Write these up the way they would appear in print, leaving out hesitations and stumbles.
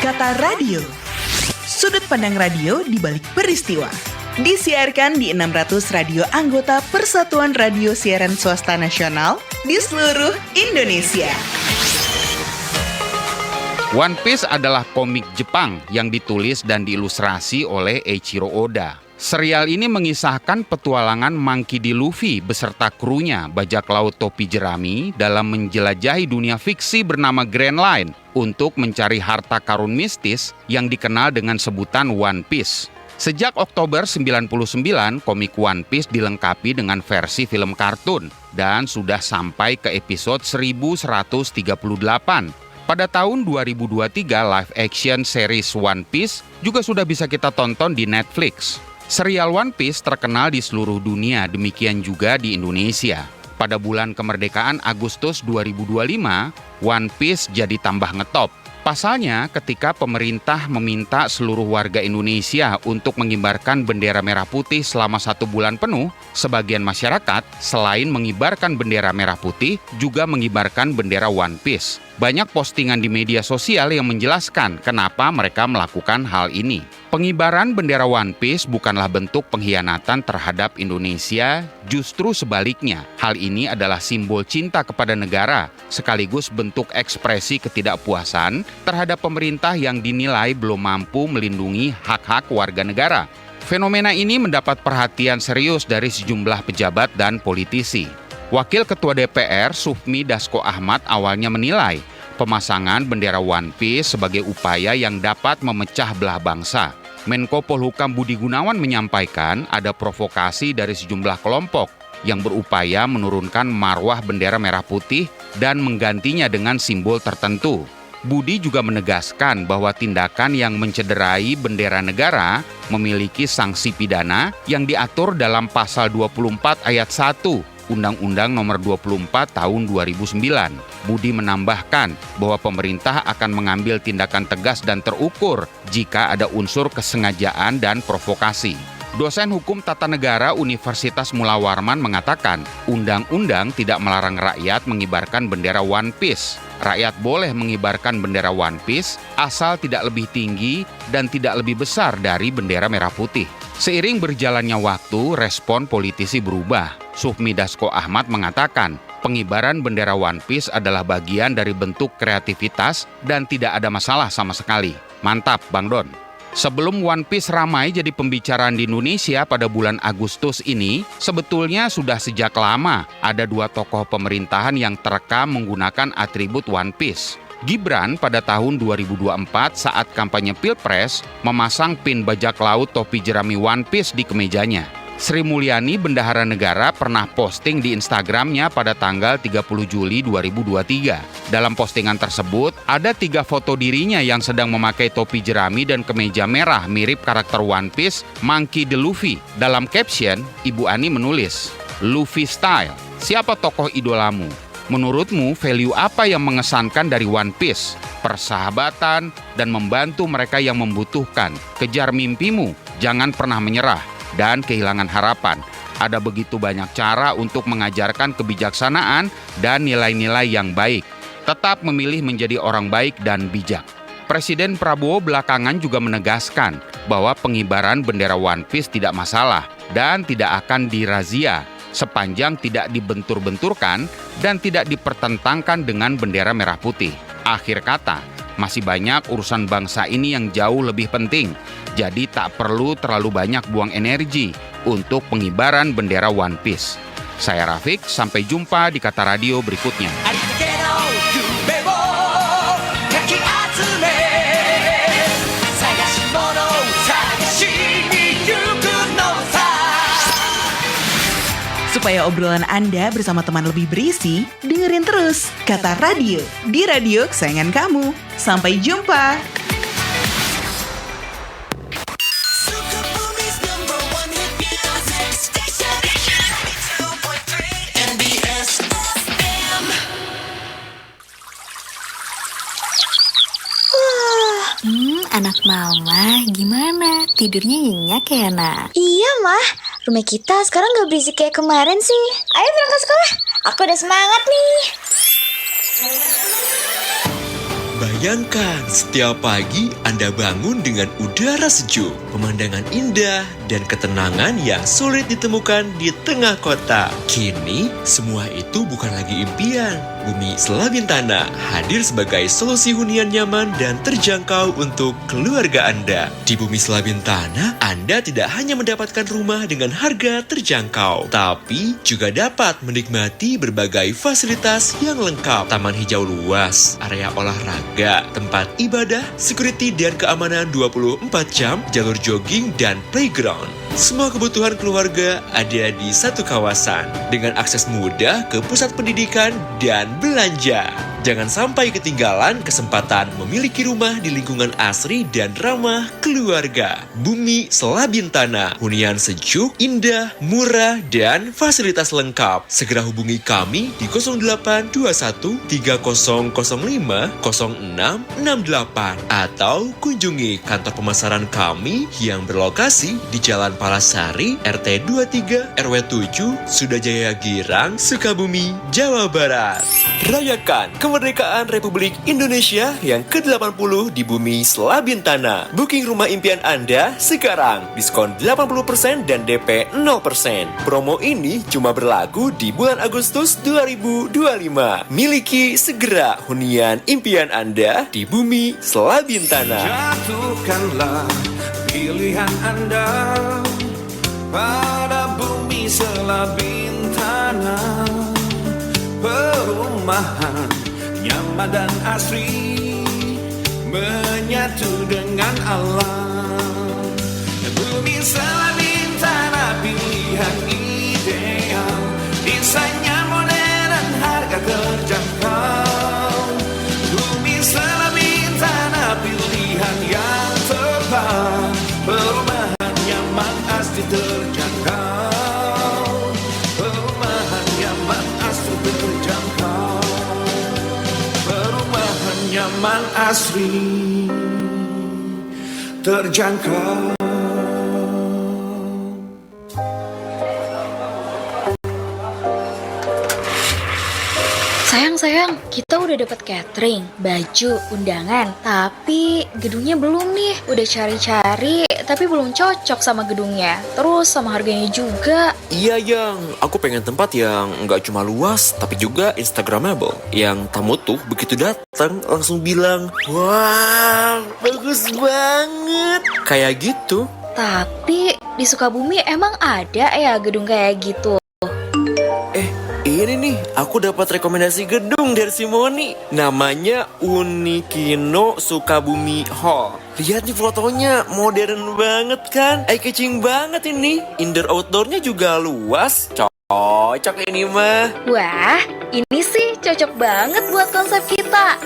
Kata Radio. Sudut pandang radio di balik peristiwa. Disiarkan di 600 radio anggota Persatuan Radio Siaran Swasta Nasional di seluruh Indonesia. One Piece adalah komik Jepang yang ditulis dan diilustrasi oleh Eiichiro Oda. Serial ini mengisahkan petualangan Monkey D. Luffy beserta krunya bajak laut topi jerami dalam menjelajahi dunia fiksi bernama Grand Line untuk mencari harta karun mistis yang dikenal dengan sebutan One Piece. Sejak Oktober 99, komik One Piece dilengkapi dengan versi film kartun dan sudah sampai ke episode 1138. Pada tahun 2023, live action series One Piece juga sudah bisa kita tonton di Netflix. Serial One Piece terkenal di seluruh dunia, demikian juga di Indonesia. Pada bulan kemerdekaan Agustus 2025, One Piece jadi tambah ngetop. Pasalnya, ketika pemerintah meminta seluruh warga Indonesia untuk mengibarkan bendera merah putih selama 1 bulan penuh, sebagian masyarakat selain mengibarkan bendera merah putih, juga mengibarkan bendera One Piece. Banyak postingan di media sosial yang menjelaskan kenapa mereka melakukan hal ini. Pengibaran bendera One Piece bukanlah bentuk pengkhianatan terhadap Indonesia, justru sebaliknya. Hal ini adalah simbol cinta kepada negara, sekaligus bentuk ekspresi ketidakpuasan terhadap pemerintah yang dinilai belum mampu melindungi hak-hak warga negara. Fenomena ini mendapat perhatian serius dari sejumlah pejabat dan politisi. Wakil Ketua DPR Sufmi Dasko Ahmad awalnya menilai pemasangan bendera One Piece sebagai upaya yang dapat memecah belah bangsa. Menko Polhukam Budi Gunawan menyampaikan ada provokasi dari sejumlah kelompok yang berupaya menurunkan marwah bendera merah putih dan menggantinya dengan simbol tertentu. Budi juga menegaskan bahwa tindakan yang mencederai bendera negara memiliki sanksi pidana yang diatur dalam pasal 24 ayat 1 Undang-Undang Nomor 24 Tahun 2009. Budi menambahkan bahwa pemerintah akan mengambil tindakan tegas dan terukur jika ada unsur kesengajaan dan provokasi. Dosen Hukum Tata Negara Universitas Mula Warman mengatakan, undang-undang tidak melarang rakyat mengibarkan bendera One Piece. Rakyat boleh mengibarkan bendera One Piece asal tidak lebih tinggi dan tidak lebih besar dari bendera merah putih. Seiring berjalannya waktu, respon politisi berubah. Sufmi Dasko Ahmad mengatakan, pengibaran bendera One Piece adalah bagian dari bentuk kreativitas dan tidak ada masalah sama sekali. Mantap, Bang Don. Sebelum One Piece ramai jadi pembicaraan di Indonesia pada bulan Agustus ini, sebetulnya sudah sejak lama ada 2 tokoh pemerintahan yang terekam menggunakan atribut One Piece. Gibran pada tahun 2024 saat kampanye Pilpres memasang pin bajak laut topi jerami One Piece di kemejanya. Sri Mulyani Bendahara Negara pernah posting di Instagramnya pada tanggal 30 Juli 2023. Dalam postingan tersebut, ada 3 foto dirinya yang sedang memakai topi jerami dan kemeja merah mirip karakter One Piece, Monkey D. Luffy. Dalam caption, Ibu Ani menulis, "Luffy Style, siapa tokoh idolamu? Menurutmu, value apa yang mengesankan dari One Piece? Persahabatan dan membantu mereka yang membutuhkan. Kejar mimpimu, jangan pernah menyerah, dan kehilangan harapan. Ada begitu banyak cara untuk mengajarkan kebijaksanaan dan nilai-nilai yang baik. Tetap memilih menjadi orang baik dan bijak." Presiden Prabowo belakangan juga menegaskan bahwa pengibaran bendera One Piece tidak masalah dan tidak akan dirazia sepanjang tidak dibentur-benturkan dan tidak dipertentangkan dengan bendera merah putih. Akhir kata, masih banyak urusan bangsa ini yang jauh lebih penting. Jadi tak perlu terlalu banyak buang energi untuk pengibaran bendera One Piece. Saya Rafiq, sampai jumpa di Kata Radio berikutnya. Supaya obrolan Anda bersama teman lebih berisi, dengerin terus Kata Radio di radio kesayangan kamu. Sampai jumpa. Anak mama, gimana? Tidurnya nyenyak ya, nak? Iya, Mah. Rumah kita sekarang gak berisik kayak kemarin sih. Ayo berangkat sekolah. Aku udah semangat nih. Bayangkan, setiap pagi Anda bangun dengan udara sejuk, pemandangan indah, dan ketenangan yang sulit ditemukan di tengah kota. Kini, semua itu bukan lagi impian. Bumi Selabintana hadir sebagai solusi hunian nyaman dan terjangkau untuk keluarga Anda. Di Bumi Selabintana, Anda tidak hanya mendapatkan rumah dengan harga terjangkau, tapi juga dapat menikmati berbagai fasilitas yang lengkap. Taman hijau luas, area olahraga, tempat ibadah, security dan keamanan 24 jam, jalur jogging, dan playground. Semua kebutuhan keluarga ada di satu kawasan, dengan akses mudah ke pusat pendidikan dan belanja. Jangan sampai ketinggalan kesempatan memiliki rumah di lingkungan asri dan ramah keluarga. Bumi Selabintana, hunian sejuk, indah, murah, dan fasilitas lengkap. Segera hubungi kami di 0821 3005 0668 atau kunjungi kantor pemasaran kami yang berlokasi di Jalan Palasari, RT 23 RW 7, Sudajaya Girang, Sukabumi, Jawa Barat. Rayakan kemerdekaan Republik Indonesia yang ke-80 di Bumi Selabintana. Booking rumah impian Anda sekarang. Diskon 80% dan DP 0%. Promo ini cuma berlaku di bulan Agustus 2025. Miliki segera hunian impian Anda di Bumi Selabintana. Jatuhkanlah pilihan Anda pada Bumi Selabintana. Perumahan nyaman dan asri, menyatu dengan alam. Bumi Selabintana, pilihan ideal, desainnya modern dan harga terjangkau. Bumi Selabintana, pilihan yang tepat, perumahan nyaman asri terjangkau. Perumahan nyaman asri terjangkau. Perumahan nyaman asri terjangkau. Sayang, kita udah dapat catering, baju, undangan, tapi gedungnya belum nih. Udah cari-cari, tapi belum cocok sama gedungnya. Terus sama harganya juga. Iya Yang, aku pengen tempat yang nggak cuma luas, tapi juga instagramable. Yang tamu tuh begitu datang langsung bilang, "Wow, bagus banget." Kayak gitu. Tapi di Sukabumi emang ada ya gedung kayak gitu? Ini nih, aku dapat rekomendasi gedung dari si Moni. Namanya Unikino Sukabumi Hall. Lihat nih fotonya, modern banget kan? Eye-catching banget ini. Indoor outdoornya juga luas. Cocok ini mah. Wah, ini sih cocok banget buat konsep kita.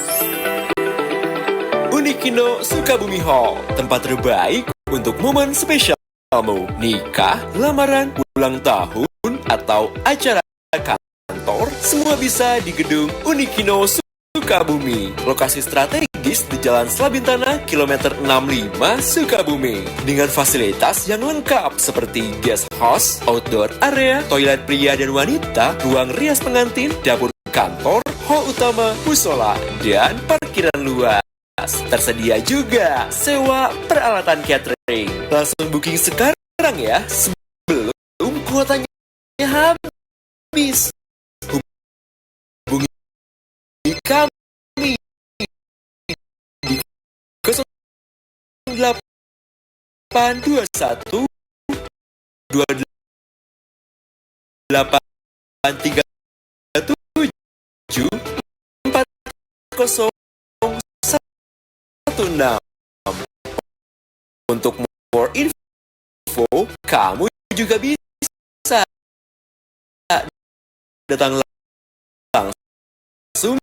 Unikino Sukabumi Hall, tempat terbaik untuk momen spesialmu. Nikah, lamaran, ulang tahun, atau acara kantor, semua bisa di gedung Unikino Sukabumi. Lokasi strategis di Jalan Selabintana, kilometer 65 Sukabumi. Dengan fasilitas yang lengkap seperti guest house, outdoor area, toilet pria dan wanita, ruang rias pengantin, dapur kantor, hall utama, musola, dan parkiran luas. Tersedia juga sewa peralatan catering. Langsung booking sekarang ya, sebelum kuotanya habis. Hubungi kami di 0821 2837 4016. Untuk more info, kamu juga bisa datang langsung